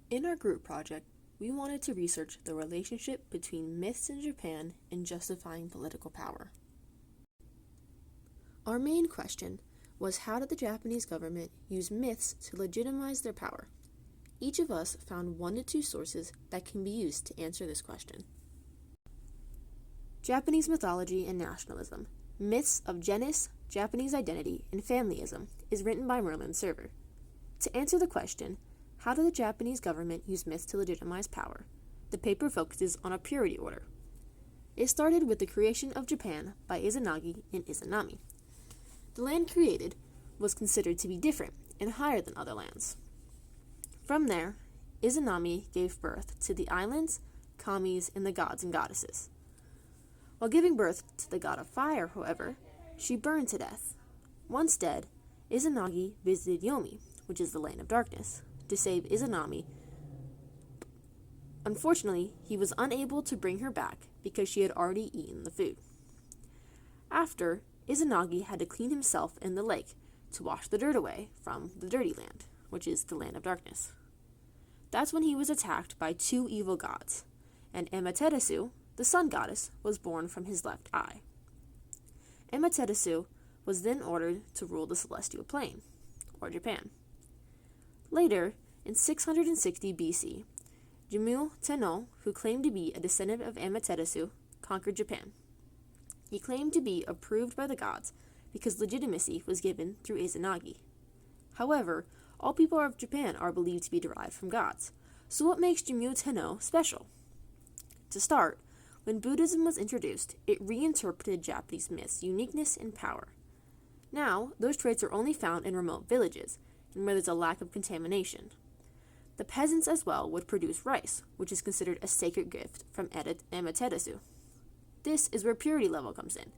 In our group project, we wanted to research the relationship between myths in Japan and justifying political power. Our main question was, how did the Japanese government use myths to legitimize their power? Each of us found 1 to 2 sources that can be used to answer this question. Japanese mythology and nationalism. Myths of genus, Japanese identity, and familyism is written by Merlin Server. To answer the question, how did the Japanese government use myths to legitimize power? The paper focuses on a purity order. It started with the creation of Japan by Izanagi and Izanami. The land created was considered to be different and higher than other lands. From there, Izanami gave birth to the islands, kamis, and the gods and goddesses. While giving birth to the god of fire, however, she burned to death. Once dead, Izanagi visited Yomi, which is the land of darkness, to save Izanami. Unfortunately, he was unable to bring her back because she had already eaten the food. After, Izanagi had to clean himself in the lake to wash the dirt away from the dirty land, which is the land of darkness. That's when he was attacked by 2 evil gods, and Amaterasu, the sun goddess, was born from his left eye. Amaterasu was then ordered to rule the celestial plane, or Japan. Later, in 660 BC, Jimmu Tenno, who claimed to be a descendant of Amaterasu, conquered Japan. He claimed to be approved by the gods because legitimacy was given through Izanagi. However, all people of Japan are believed to be derived from gods, so what makes Jimmu Tenno special? To start, when Buddhism was introduced, it reinterpreted Japanese myths' uniqueness and power. Now, those traits are only found in remote villages and where there's a lack of contamination. The peasants as well would produce rice, which is considered a sacred gift from Amaterasu. This is where purity level comes in.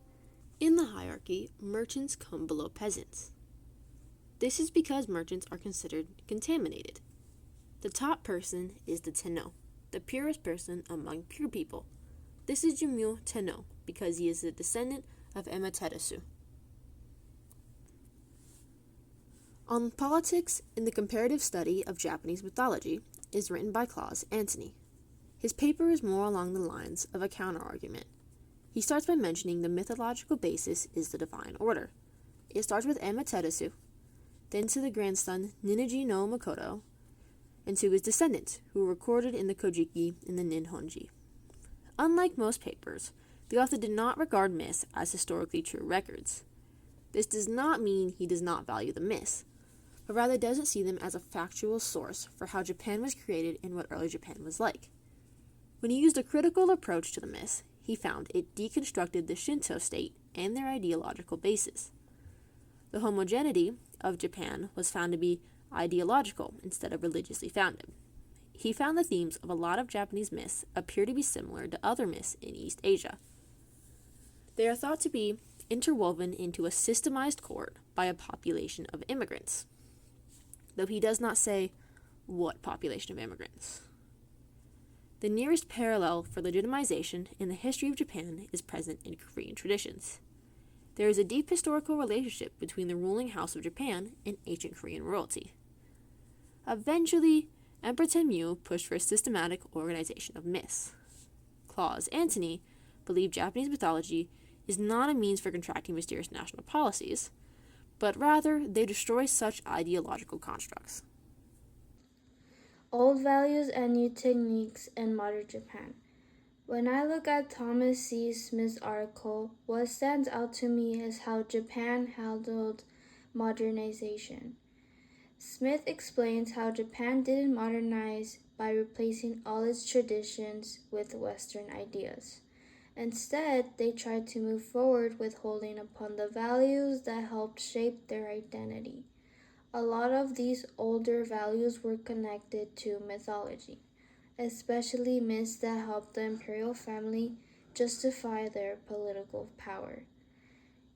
In the hierarchy, merchants come below peasants. This is because merchants are considered contaminated. The top person is the Tenno, the purest person among pure people. This is Jimmu Tenno because he is a descendant of Amaterasu. On Politics in the Comparative Study of Japanese Mythology is written by Claus Antony. His paper is more along the lines of a counter-argument. He starts by mentioning the mythological basis is the divine order. It starts with Amaterasu, then to the grandson Ninigi no Makoto, and to his descendants, who were recorded in the Kojiki and the Ninhonji. Unlike most papers, the author did not regard myths as historically true records. This does not mean he does not value the myths, but rather doesn't see them as a factual source for how Japan was created and what early Japan was like. When he used a critical approach to the myths, he found it deconstructed the Shinto state and their ideological basis. The homogeneity of Japan was found to be ideological instead of religiously founded. He found the themes of a lot of Japanese myths appear to be similar to other myths in East Asia. They are thought to be interwoven into a systemized court by a population of immigrants, though he does not say what population of immigrants. The nearest parallel for legitimization in the history of Japan is present in Korean traditions. There is a deep historical relationship between the ruling house of Japan and ancient Korean royalty. Eventually, Emperor Tenmu pushed for a systematic organization of myths. Claus Antony believed Japanese mythology is not a means for contracting mysterious national policies, but rather they destroy such ideological constructs. Old values and new techniques in modern Japan. When I look at Thomas C. Smith's article, what stands out to me is how Japan handled modernization. Smith explains how Japan didn't modernize by replacing all its traditions with Western ideas. Instead, they tried to move forward with holding upon the values that helped shape their identity. A lot of these older values were connected to mythology, especially myths that helped the imperial family justify their political power.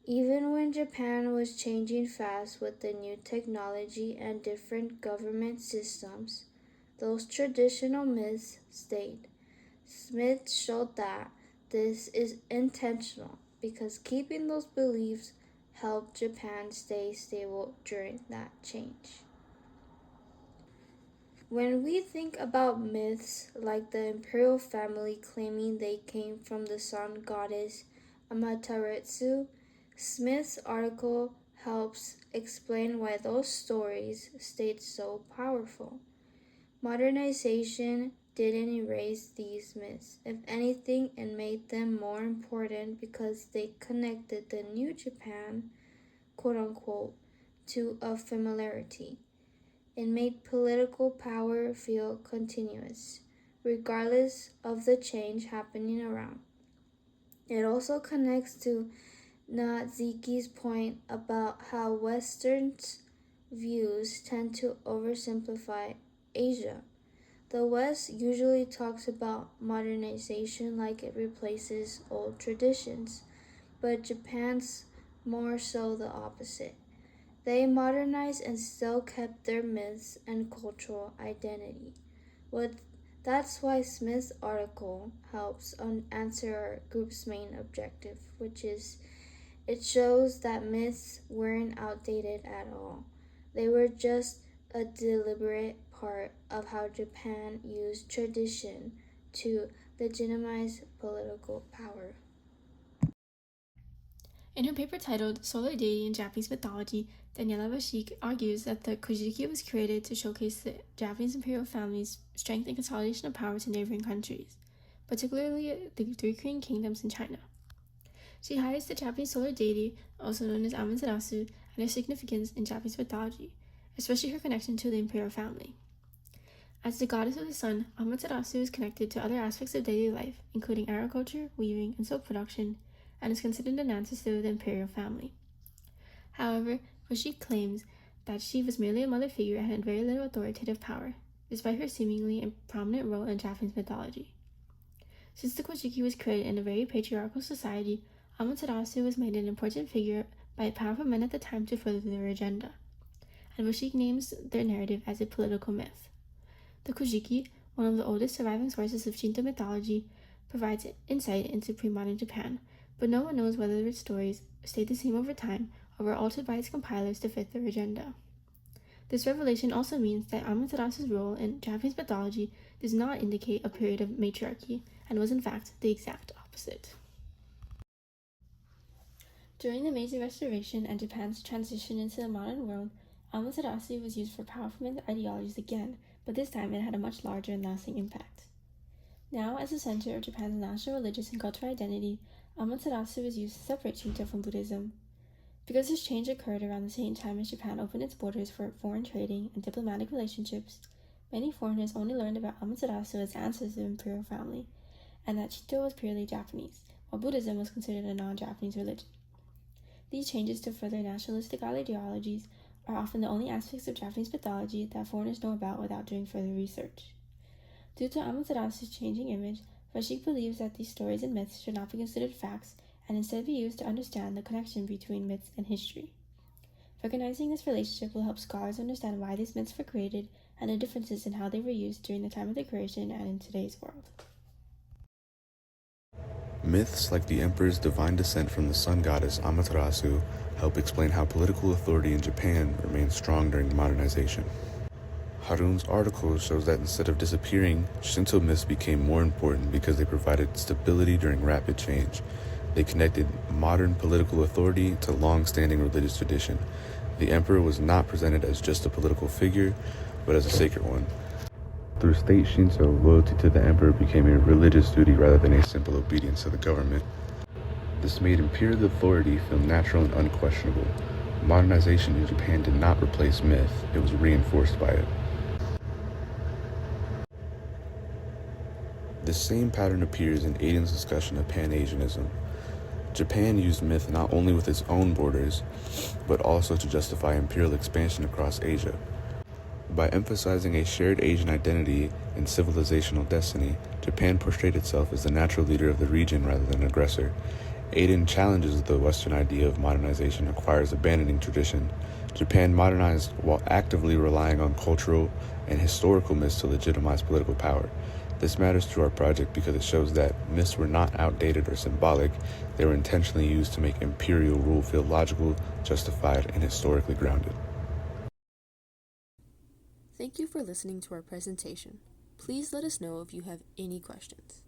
Even when Japan was changing fast with the new technology and different government systems, those traditional myths stayed. Smith showed that this is intentional because keeping those beliefs helped Japan stay stable during that change. When we think about myths like the imperial family claiming they came from the sun goddess Amaterasu, Smith's article helps explain why those stories stayed so powerful. Modernization didn't erase these myths. If anything, it made them more important because they connected the new Japan, quote unquote, to a familiarity. It made political power feel continuous, regardless of the change happening around. It also connects to Naziki's point about how Western's views tend to oversimplify Asia. The West usually talks about modernization like it replaces old traditions, but Japan's more so the opposite. They modernized and still kept their myths and cultural identity. What That's why Smith's article helps answer our group's main objective, which is it shows that myths weren't outdated at all. They were just a deliberate part of how Japan used tradition to legitimize political power. In her paper titled Solar Deity in Japanese Mythology, Daniela Vashik argues that the Kojiki was created to showcase the Japanese imperial family's strength and consolidation of power to neighboring countries, particularly the three Korean kingdoms in China. She highlights the Japanese solar deity, also known as Amaterasu, and her significance in Japanese mythology, especially her connection to the imperial family. As the goddess of the sun, Amaterasu is connected to other aspects of daily life, including agriculture, weaving, and soap production, and is considered an ancestor of the imperial family. However, Koshi claims that she was merely a mother figure and had very little authoritative power, despite her seemingly prominent role in Japanese mythology. Since the Kojiki was created in a very patriarchal society, Amaterasu was made an important figure by powerful men at the time to further their agenda, and Vashik names their narrative as a political myth. The Kojiki, one of the oldest surviving sources of Shinto mythology, provides insight into pre-modern Japan, but no one knows whether its stories stayed the same over time or were altered by its compilers to fit their agenda. This revelation also means that Amaterasu's role in Japanese mythology does not indicate a period of matriarchy and was in fact the exact opposite. During the Meiji Restoration and Japan's transition into the modern world, Amaterasu was used for powerful ideologies again, but this time it had a much larger and lasting impact. Now, as the center of Japan's national religious and cultural identity, Amaterasu is used to separate Shinto from Buddhism. Because this change occurred around the same time as Japan opened its borders for foreign trading and diplomatic relationships, many foreigners only learned about Amaterasu as ancestor of the imperial family, and that Shinto was purely Japanese, while Buddhism was considered a non-Japanese religion. These changes to further nationalistic ideologies are often the only aspects of Japanese mythology that foreigners know about without doing further research. Due to Amaterasu's changing image, Vashik believes that these stories and myths should not be considered facts and instead be used to understand the connection between myths and history. Recognizing this relationship will help scholars understand why these myths were created and the differences in how they were used during the time of their creation and in today's world. Myths like the emperor's divine descent from the sun goddess Amaterasu help explain how political authority in Japan remained strong during modernization. Harun's article shows that instead of disappearing, Shinto myths became more important because they provided stability during rapid change. They connected modern political authority to long-standing religious tradition. The emperor was not presented as just a political figure, but as a sacred one. Through state Shinto, loyalty to the emperor became a religious duty rather than a simple obedience to the government. This made imperial authority feel natural and unquestionable. Modernization in Japan did not replace myth, it was reinforced by it. This same pattern appears in Aiden's discussion of Pan-Asianism. Japan used myth not only with its own borders, but also to justify imperial expansion across Asia. By emphasizing a shared Asian identity and civilizational destiny, Japan portrayed itself as the natural leader of the region rather than an aggressor. Aiden challenges the Western idea of modernization requires abandoning tradition. Japan modernized while actively relying on cultural and historical myths to legitimize political power. This matters to our project because it shows that myths were not outdated or symbolic, they were intentionally used to make imperial rule feel logical, justified, and historically grounded. Thank Thank you for listening to our presentation. Please let us know if you have any questions.